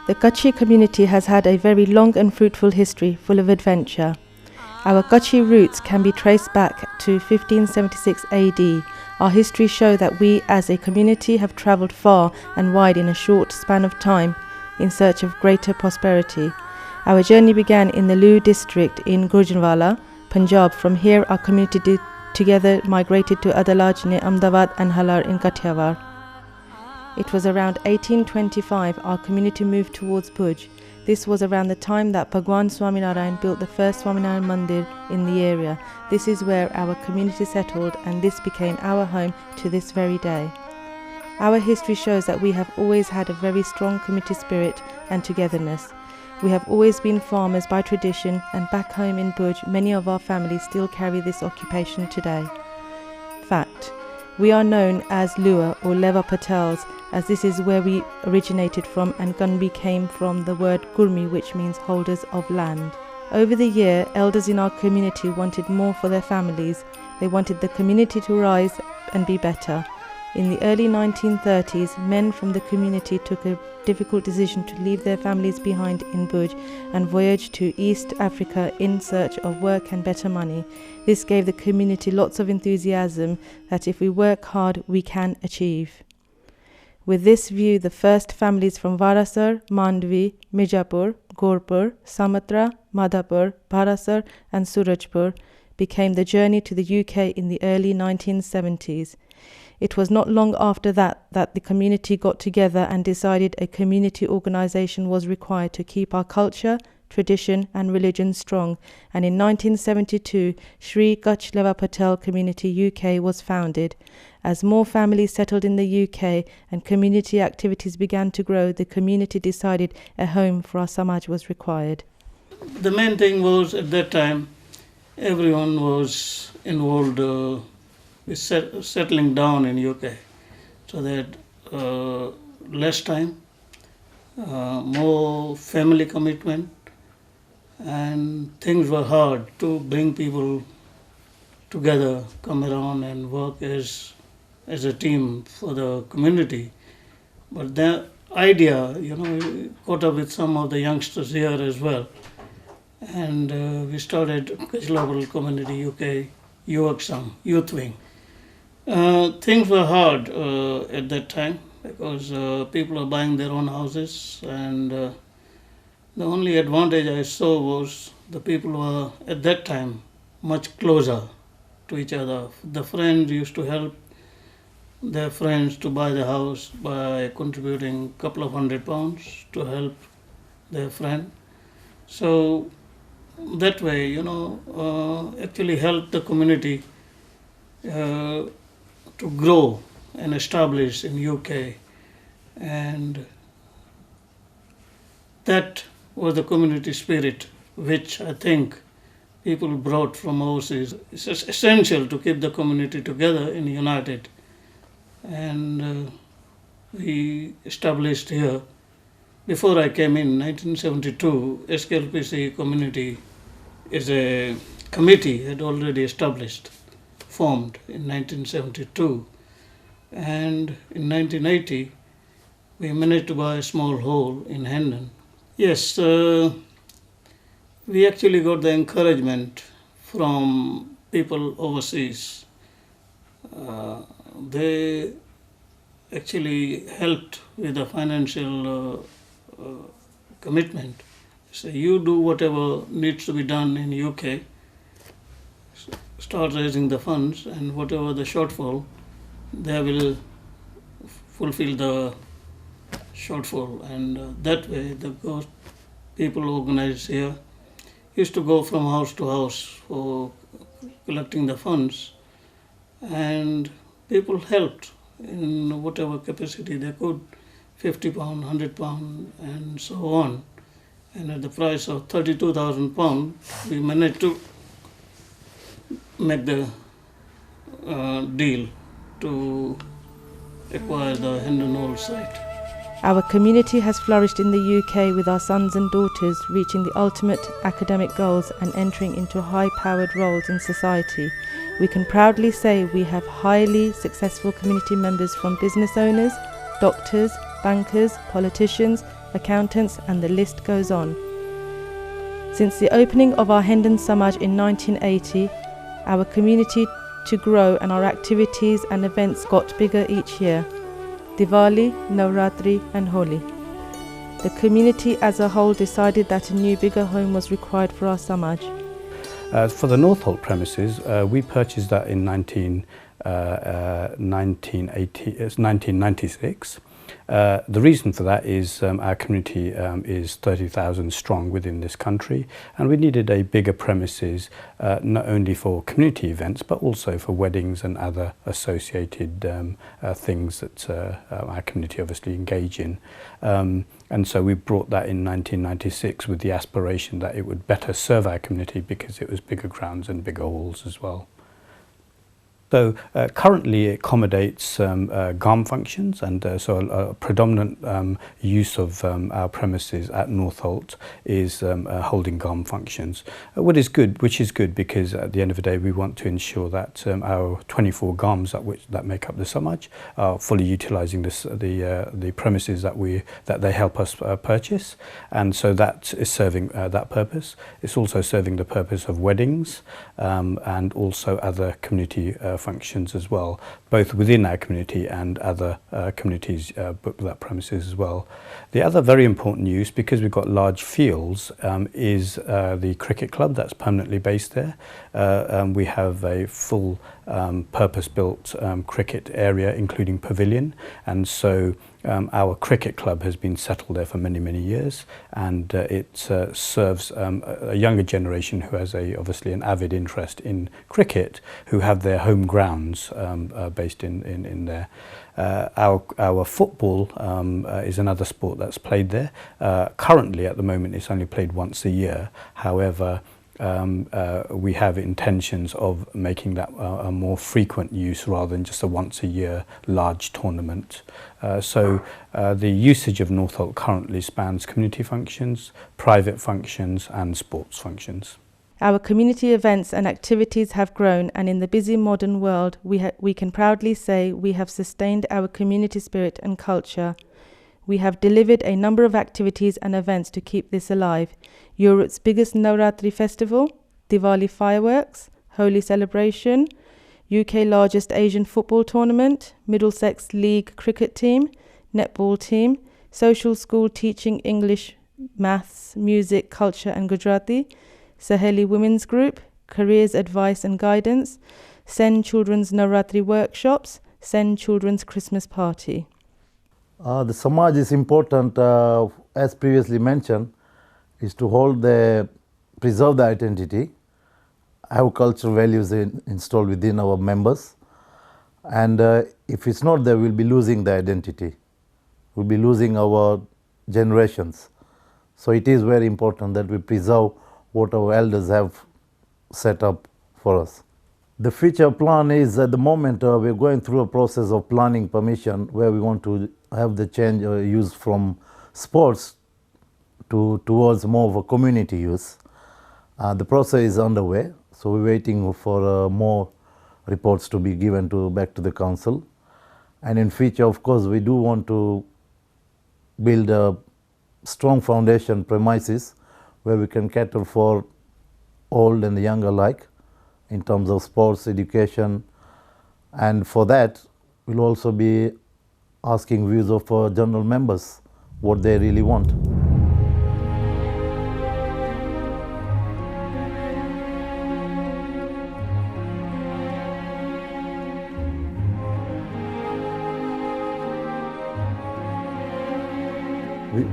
The Kutchi community has had a very long and fruitful history full of adventure. Our Kutchi roots can be traced back to 1576 AD. Our history shows that we as a community have travelled far and wide in a short span of time in search of greater prosperity. Our journey began in the Loo district in Gujranwala, Punjab. From here our community together migrated to Adalaj near Ahmedabad and Halar in Kathiawar. It was around 1825 our community moved towards Bhuj. This was around the time that Bhagwan Swaminarayan built the first Swaminarayan Mandir in the area. This is where our community settled, and this became our home to this very day. Our history shows that we have always had a very strong community spirit and togetherness. We have always been farmers by tradition, and back home in Bhuj, many of our families still carry this occupation today. Fact: we are known as Lua or Leva Patels, as this is where we originated from, and Gunbi came from the word Gurmi, which means holders of land. Over the year, elders in our community wanted more for their families. They wanted the community to rise and be better. In the early 1930s, men from the community took a difficult decision to leave their families behind in Bhuj and voyage to East Africa in search of work and better money. This gave the community lots of enthusiasm that if we work hard, we can achieve. With this view, the first families from Varasar, Mandvi, Mijapur, Gorpur, Samatra, Madhapur, Bharasar and Surajpur became the journey to the UK in the early 1970s. It was not long after that the community got together and decided a community organisation was required to keep our culture, tradition and religion strong, and in 1972 Sri Kutch Leva Patel Community UK was founded. As more families settled in the UK and community activities began to grow, the community decided a home for our Samaj was required. The main thing was, at that time, everyone was involved with settling down in UK, so that less time, more family commitment, and things were hard to bring people together, come around and work as a team for the community. But the idea, caught up with some of the youngsters here as well, and we started Kutch Local Community UK Youth Wing. Things were hard at that time because people are buying their own houses, and the only advantage I saw was the people were at that time much closer to each other. The friends used to help their friends to buy the house by contributing a couple of £100 to help their friend. So that way, actually helped the community to grow and establish in UK, and that was the community spirit which I think people brought from overseas. It's essential to keep the community together and united, and we established here. Before I came in 1972, SKLPC community is a committee had already established, formed in 1972, and in 1980 we managed to buy a small hall in Hendon. Yes, we actually got the encouragement from people overseas. They actually helped with the financial commitment. So you do whatever needs to be done in UK, start raising the funds, and whatever the shortfall, they will fulfill the shortfall. And that way the people organized here used to go from house to house for collecting the funds, and people helped in whatever capacity they could, £50, £100 and so on. And at the price of £32,000 we managed to make the deal to acquire the Hendon Hall site. Our community has flourished in the UK with our sons and daughters reaching the ultimate academic goals and entering into high-powered roles in society. We can proudly say we have highly successful community members from business owners, doctors, bankers, politicians, accountants, and the list goes on. Since the opening of our Hendon Samaj in 1980, our community to grow and our activities and events got bigger each year. Diwali, Navratri and Holi. The community as a whole decided that a new bigger home was required for our Samaj. For the Northolt premises, we purchased that in 1996. The reason for that is our community is 30,000 strong within this country, and we needed a bigger premises not only for community events but also for weddings and other associated things that our community obviously engage in. And so we brought that in 1996 with the aspiration that it would better serve our community because it was bigger grounds and bigger halls as well. So currently it accommodates GARM functions, and so a predominant use of our premises at Northolt is holding GARM functions, which is good because at the end of the day we want to ensure that our 24 GARMs that make up the Samaj are fully utilising the premises that they help us purchase, and so that is serving that purpose. It's also serving the purpose of weddings and also other community functions as well, both within our community and other communities book that premises as well. The other very important use, because we've got large fields, is the cricket club that's permanently based there. We have a full purpose-built cricket area, including pavilion, and so our cricket club has been settled there for many years, and it serves a younger generation who has obviously an avid interest in cricket, who have their home grounds based in there. Our football is another sport that's played there. Currently, at the moment, it's only played once a year. However, we have intentions of making that a more frequent use rather than just a once a year large tournament. So the usage of Northolt currently spans community functions, private functions and sports functions. Our community events and activities have grown, and in the busy modern world we can proudly say we have sustained our community spirit and culture. We have delivered a number of activities and events to keep this alive. Europe's biggest Navratri festival, Diwali fireworks, Holi celebration, UK largest Asian football tournament, Middlesex League cricket team, netball team, social school teaching English, maths, music, culture and Gujarati, Saheli women's group, careers advice and guidance, Sen children's Navratri workshops, Sen children's Christmas party. The Samaj is important, as previously mentioned, is to preserve the identity, have cultural values installed within our members, and if it's not there, we'll be losing the identity. We'll be losing our generations. So it is very important that we preserve what our elders have set up for us. The future plan is, at the moment, we're going through a process of planning permission where we want to have the change use from sports towards more of a community use. The process is underway, so we're waiting for more reports to be given back to the council. And in future, of course, we do want to build a strong foundation premises where we can cater for old and young alike in terms of sports, education, and for that we'll also be asking views of general members, what they really want.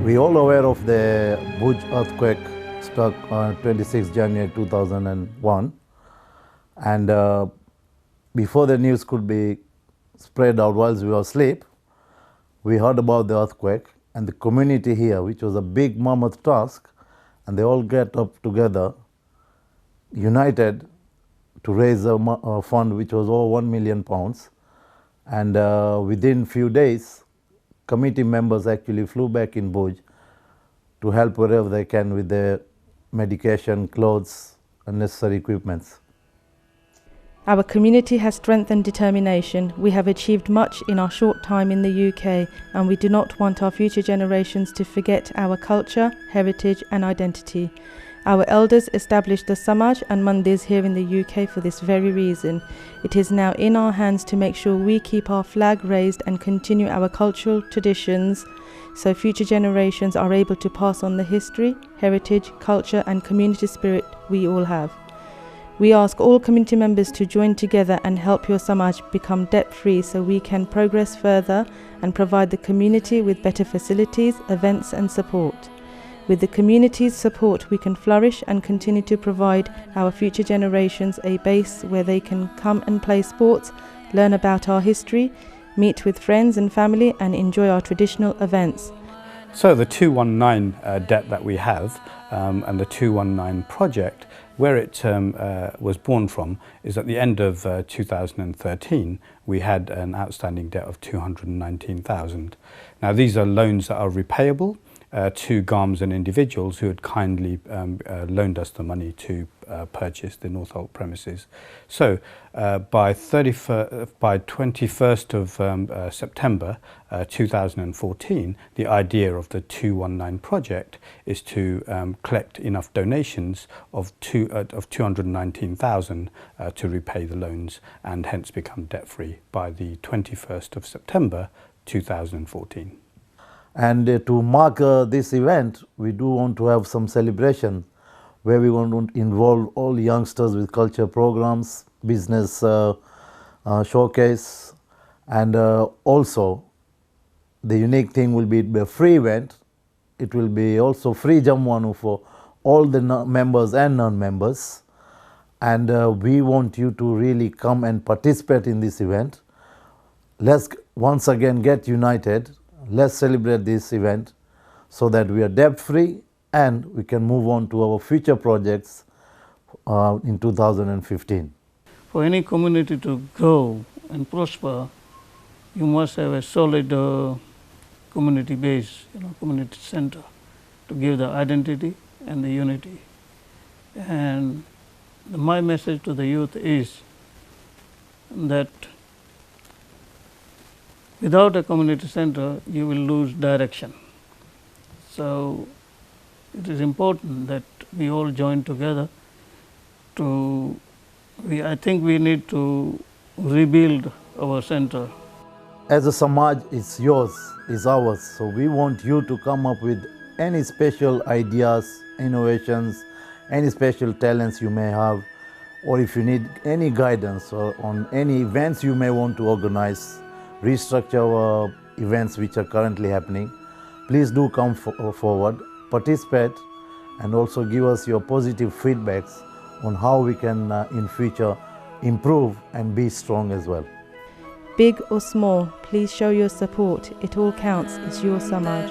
We all aware of the Bhuj earthquake struck on 26 January 2001, and before the news could be spread out whilst we were asleep, we heard about the earthquake, and the community here, which was a big mammoth task, and they all get up together, united, to raise a fund which was over £1 million, and within few days, committee members actually flew back in Bhuj to help wherever they can with their medication, clothes and necessary equipments. Our community has strength and determination. We have achieved much in our short time in the UK, and we do not want our future generations to forget our culture, heritage and identity. Our elders established the Samaj and Mandirs here in the UK for this very reason. It is now in our hands to make sure we keep our flag raised and continue our cultural traditions so future generations are able to pass on the history, heritage, culture and community spirit we all have. We ask all community members to join together and help your Samaj become debt-free so we can progress further and provide the community with better facilities, events and support. With the community's support, we can flourish and continue to provide our future generations a base where they can come and play sports, learn about our history, meet with friends and family and enjoy our traditional events. So the 219 debt that we have and the 219 project, where it was born from is at the end of 2013 we had an outstanding debt of 219,000. Now these are loans that are repayable to GAMs and individuals who had kindly loaned us the money to purchase the Northolt premises. So by 21st of September 2014, the idea of the 219 project is to collect enough donations of 219,000 to repay the loans and hence become debt-free by the 21st of September 2014. And to mark this event, we do want to have some celebration where we want to involve all youngsters with culture programs, business showcase, and also the unique thing will be a free event. It will be also free Jamwanu for all the members and non-members. And we want you to really come and participate in this event. Let's once again get united. Let's celebrate this event so that we are debt-free and we can move on to our future projects in 2015. For any community to grow and prosper, you must have a solid community base, community center to give the identity and the unity. And my message to the youth is that without a community center, you will lose direction. So it is important that we all join together to, I think we need to rebuild our center. As a Samaj, it's yours, it's ours. So we want you to come up with any special ideas, innovations, any special talents you may have, or if you need any guidance or on any events you may want to organize, restructure our events which are currently happening, please do come forward, participate and also give us your positive feedbacks on how we can in future improve and be strong as well. Big or small, please show your support. It all counts. It's your Samaj.